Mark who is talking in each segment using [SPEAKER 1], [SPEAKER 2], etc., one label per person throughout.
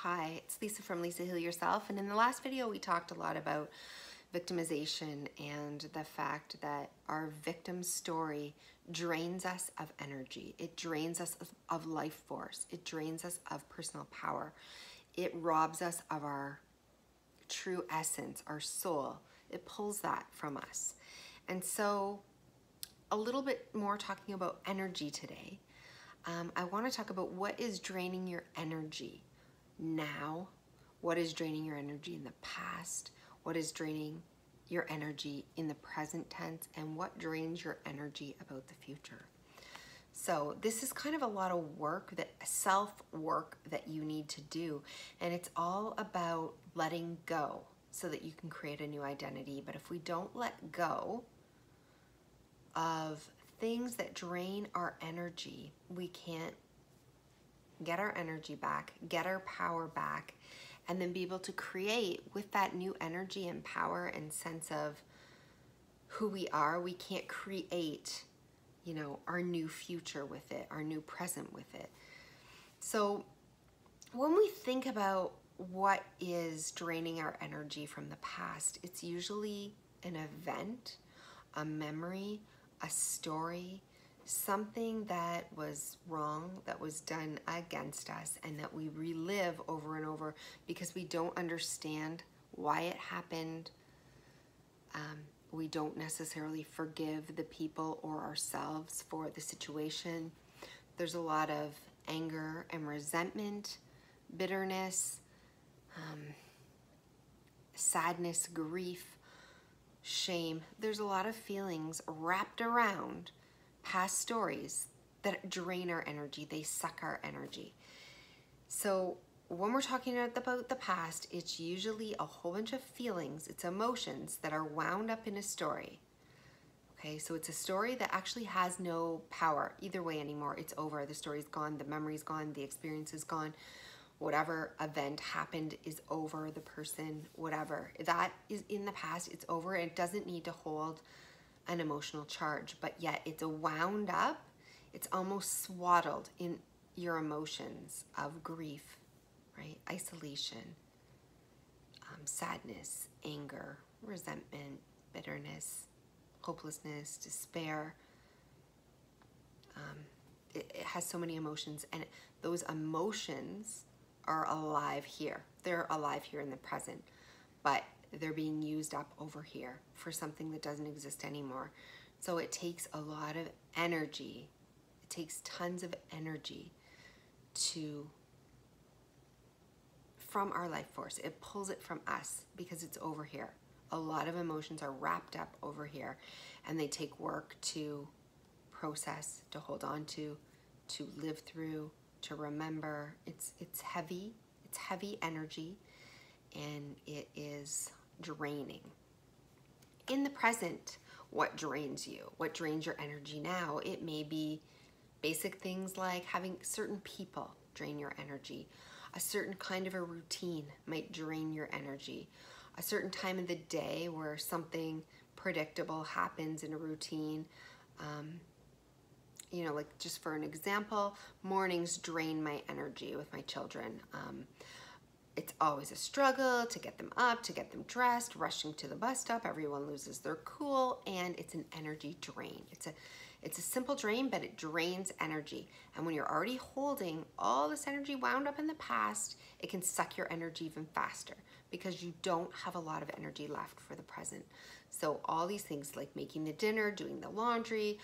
[SPEAKER 1] Hi, it's Lisa from Lisa Heal Yourself, and in the last video we talked a lot about victimization and the fact that our victim story drains us of energy. It drains us of life force. It drains us of personal power. It robs us of our true essence, our soul. It pulls that from us. And so a little bit more talking about energy today. I want to talk about what is draining your energy now, what is draining your energy in the past, what is draining your energy in the present tense, and what drains your energy about the future. So this is kind of a lot of work, that self-work that you need to do, and it's all about letting go so that you can create a new identity. But if we don't let go of things that drain our energy, we can't get our energy back, get our power back, and then be able to create with that new energy and power and sense of who we are. We can't create, our new future with it, our new present with it. So when we think about what is draining our energy from the past, it's usually an event, a memory, a story, something that was wrong, that was done against us, and that we relive over and over because we don't understand why it happened. We don't necessarily forgive the people or ourselves for the situation. There's a lot of anger and resentment, bitterness, sadness, grief, shame. There's a lot of feelings wrapped around past stories that drain our energy. They suck our energy. So when we're talking about the past, it's usually a whole bunch of feelings, it's emotions that are wound up in a story. Okay, so it's a story that actually has no power either way anymore. It's over. The story's gone, the memory's gone, the experience is gone. Whatever event happened is over. The person, whatever, that is in the past, it's over. It doesn't need to hold an emotional charge, but yet it's wound up. It's almost swaddled in your emotions of grief, right? Isolation, sadness, anger, resentment, bitterness, hopelessness, despair. It has so many emotions, and those emotions are alive here. They're alive here in the present, but they're being used up over here for something that doesn't exist anymore. So it takes a lot of energy. It takes tons of energy from our life force. It pulls it from us because it's over here. A lot of emotions are wrapped up over here, and they take work to process, to hold on to live through, to remember. It's heavy. It's heavy energy, and it is draining. In the present, what drains you? What drains your energy now? It may be basic things like having certain people drain your energy. A certain kind of a routine might drain your energy. A certain time of the day where something predictable happens in a routine. Like just for an example, mornings drain my energy with my children. It's always a struggle to get them up, to get them dressed, rushing to the bus stop. Everyone loses their cool, and it's an energy drain. It's a simple drain, but it drains energy. And when you're already holding all this energy wound up in the past, it can suck your energy even faster because you don't have a lot of energy left for the present. So all these things like making the dinner, doing the laundry,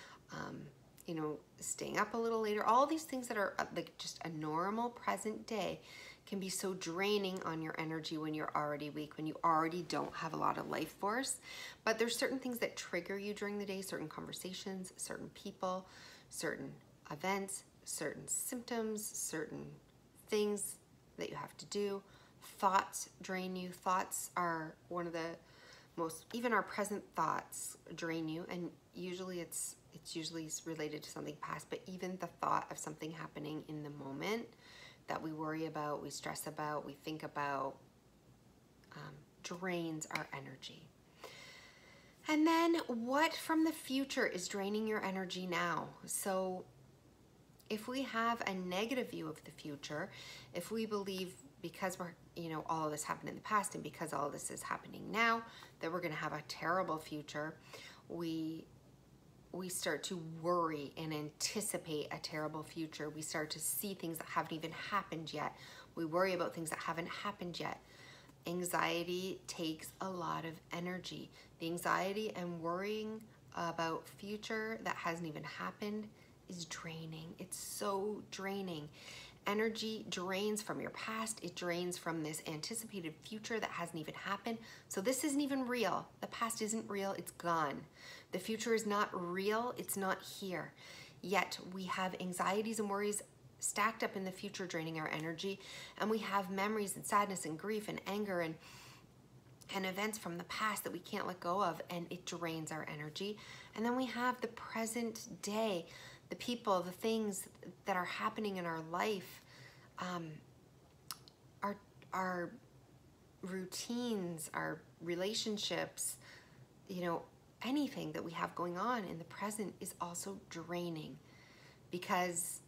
[SPEAKER 1] staying up a little later, all these things that are like just a normal present day can be so draining on your energy when you're already weak, when you already don't have a lot of life force. But there's certain things that trigger you during the day, certain conversations, certain people, certain events, certain symptoms, certain things that you have to do. Thoughts drain you. Thoughts are one of the most, even our present thoughts drain you, and usually it's usually related to something past, but even the thought of something happening in the moment that we worry about, we stress about, we think about, drains our energy. And then what from the future is draining your energy now? So if we have a negative view of the future, if we believe because we're, all of this happened in the past, and because all of this is happening now, that we're going to have a terrible future, we start to worry and anticipate a terrible future. We start to see things that haven't even happened yet. We worry about things that haven't happened yet. Anxiety takes a lot of energy. The anxiety and worrying about future that hasn't even happened is draining. It's so draining. Energy drains from your past. It drains from this anticipated future that hasn't even happened. So this isn't even real. The past isn't real. It's gone. The future is not real. It's not here. Yet we have anxieties and worries stacked up in the future, draining our energy. And we have memories and sadness and grief and anger and events from the past that we can't let go of, and it drains our energy. And then we have the present day, the people, the things that are happening in our life, our routines, our relationships, anything that we have going on in the present is also draining, because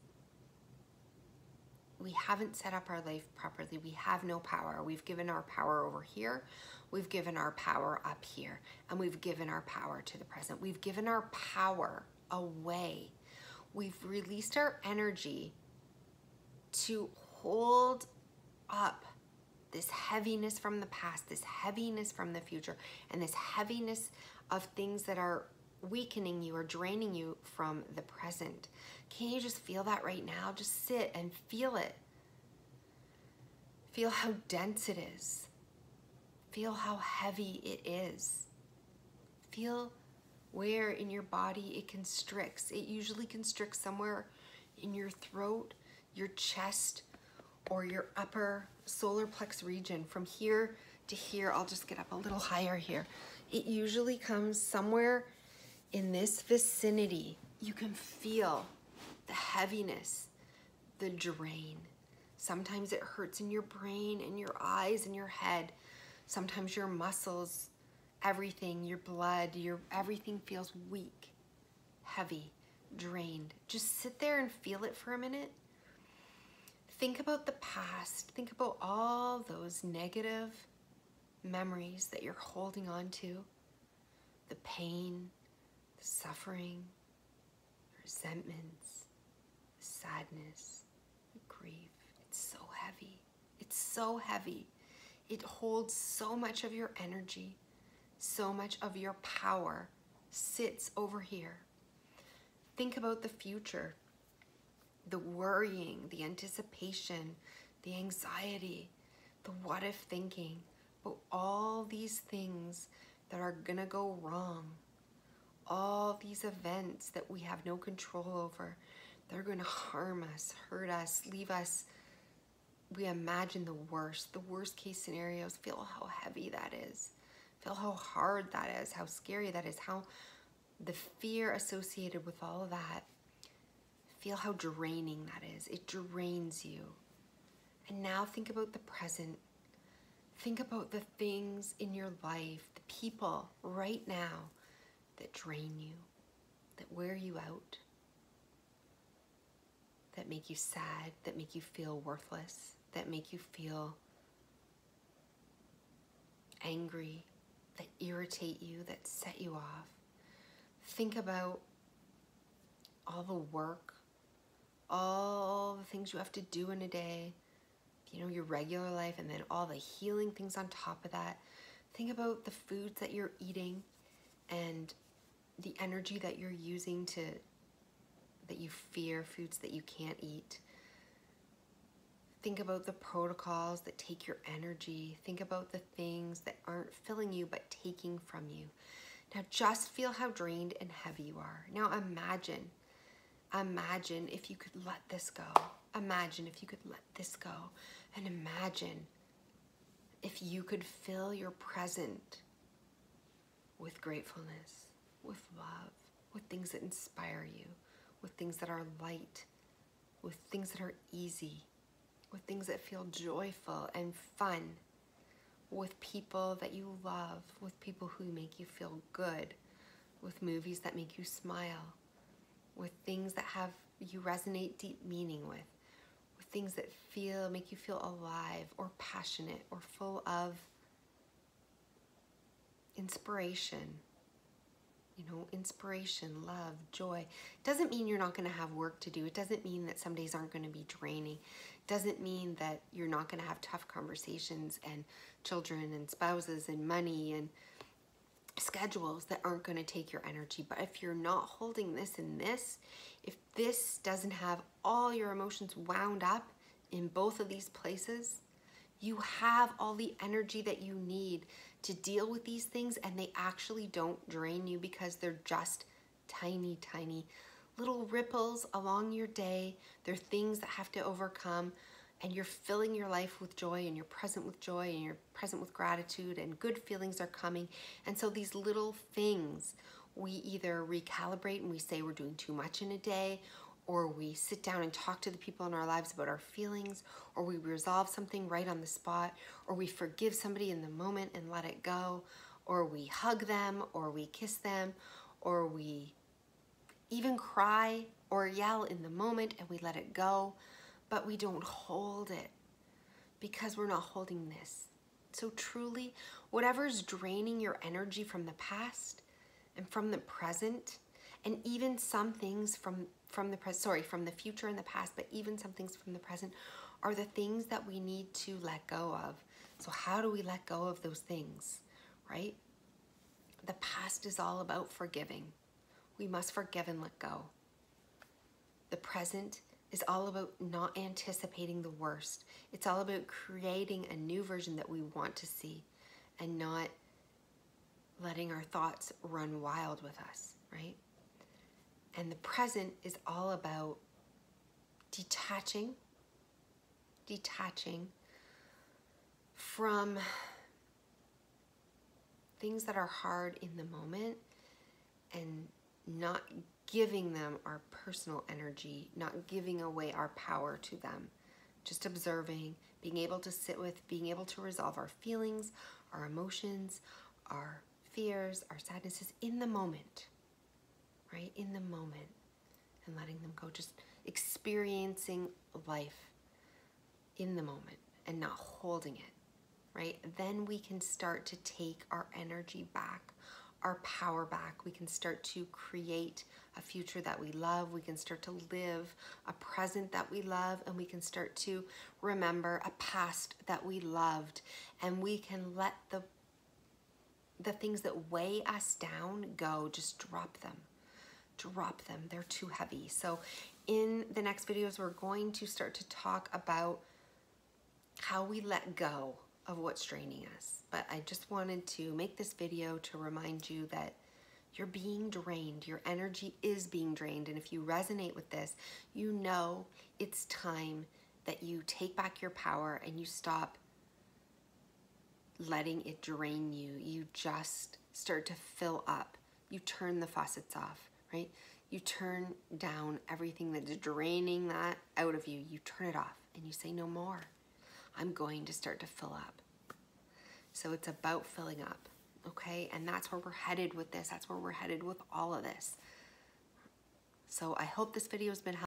[SPEAKER 1] we haven't set up our life properly. We have no power. We've given our power over here. We've given our power up here. And we've given our power to the present. We've given our power away. We've released our energy to hold up this heaviness from the past, this heaviness from the future, and this heaviness of things that are weakening you or draining you from the present. Can you just feel that right now? Just sit and feel it. Feel how dense it is. Feel how heavy it is. Feel where in your body it constricts. It usually constricts somewhere in your throat, your chest, or your upper solar plex region. From here to here, I'll just get up a little higher here. It usually comes somewhere in this vicinity. You can feel the heaviness, the drain. Sometimes it hurts in your brain, in your eyes, in your head. Sometimes your muscles, everything, your blood, everything feels weak, heavy, drained. Just sit there and feel it for a minute. Think about the past. Think about all those negative memories that you're holding on to. The pain, the suffering, the resentments, the sadness, the grief. It's so heavy. It's so heavy. It holds so much of your energy, so much of your power sits over here. Think about the future, the worrying, the anticipation, the anxiety, the what if thinking, but all these things that are gonna go wrong, all these events that we have no control over, they're gonna harm us, hurt us, leave us. We imagine the worst case scenarios. Feel how heavy that is. Feel how hard that is, how scary that is, how the fear associated with all of that. Feel how draining that is. It drains you. And now think about the present. Think about the things in your life, the people right now that drain you, that wear you out, that make you sad, that make you feel worthless, that make you feel angry, that irritate you, that set you off. Think about all the work, all the things you have to do in a day, your regular life, and then all the healing things on top of that. Think about the foods that you're eating and the energy that you're using that you fear, foods that you can't eat. Think about the protocols that take your energy. Think about the things that aren't filling you but taking from you. Now just feel how drained and heavy you are. Now imagine if you could let this go. Imagine if you could let this go. And imagine if you could fill your present with gratefulness, with love, with things that inspire you, with things that are light, with things that are easy, with things that feel joyful and fun, with people that you love, with people who make you feel good, with movies that make you smile, with things that have you resonate deep meaning with things that make you feel alive or passionate or full of inspiration. You know, inspiration, love, joy. Doesn't mean you're not going to have work to do. It doesn't mean that some days aren't going to be draining. It doesn't mean that you're not going to have tough conversations and children and spouses and money and schedules that aren't going to take your energy. But if you're not holding this and this, if this doesn't have all your emotions wound up in both of these places, you have all the energy that you need to deal with these things, and they actually don't drain you because they're just tiny, tiny little ripples along your day. They're things that have to overcome, and you're filling your life with joy, and you're present with joy, and you're present with gratitude, and good feelings are coming. And so these little things, we either recalibrate and we say we're doing too much in a day, or we sit down and talk to the people in our lives about our feelings, or we resolve something right on the spot, or we forgive somebody in the moment and let it go, or we hug them, or we kiss them, or we even cry or yell in the moment and we let it go, but we don't hold it because we're not holding this. So truly, whatever's draining your energy from the past and from the present, and even some things from the future and the past, but even some things from the present are the things that we need to let go of. So how do we let go of those things, right? The past is all about forgiving. We must forgive and let go. The present is all about not anticipating the worst. It's all about creating a new version that we want to see and not letting our thoughts run wild with us, right? And the present is all about detaching from things that are hard in the moment and not giving them our personal energy, not giving away our power to them. Just observing, being able to sit with, being able to resolve our feelings, our emotions, our fears, our sadnesses in the moment. Right? In the moment, and letting them go, just experiencing life in the moment and not holding it, right? Then we can start to take our energy back, our power back. We can start to create a future that we love. We can start to live a present that we love, and we can start to remember a past that we loved, and we can let the things that weigh us down go. Just drop them. They're too heavy. So in the next videos, we're going to start to talk about how we let go of what's draining us. But I just wanted to make this video to remind you that you're being drained. Your energy is being drained. And if you resonate with this, you know it's time that you take back your power and you stop letting it drain you. You just start to fill up. You turn the faucets off. Right? You turn down everything that's draining that out of you. You turn it off and you say, no more. I'm going to start to fill up. So it's about filling up, okay? And that's where we're headed with this. That's where we're headed with all of this. So I hope this video has been helpful.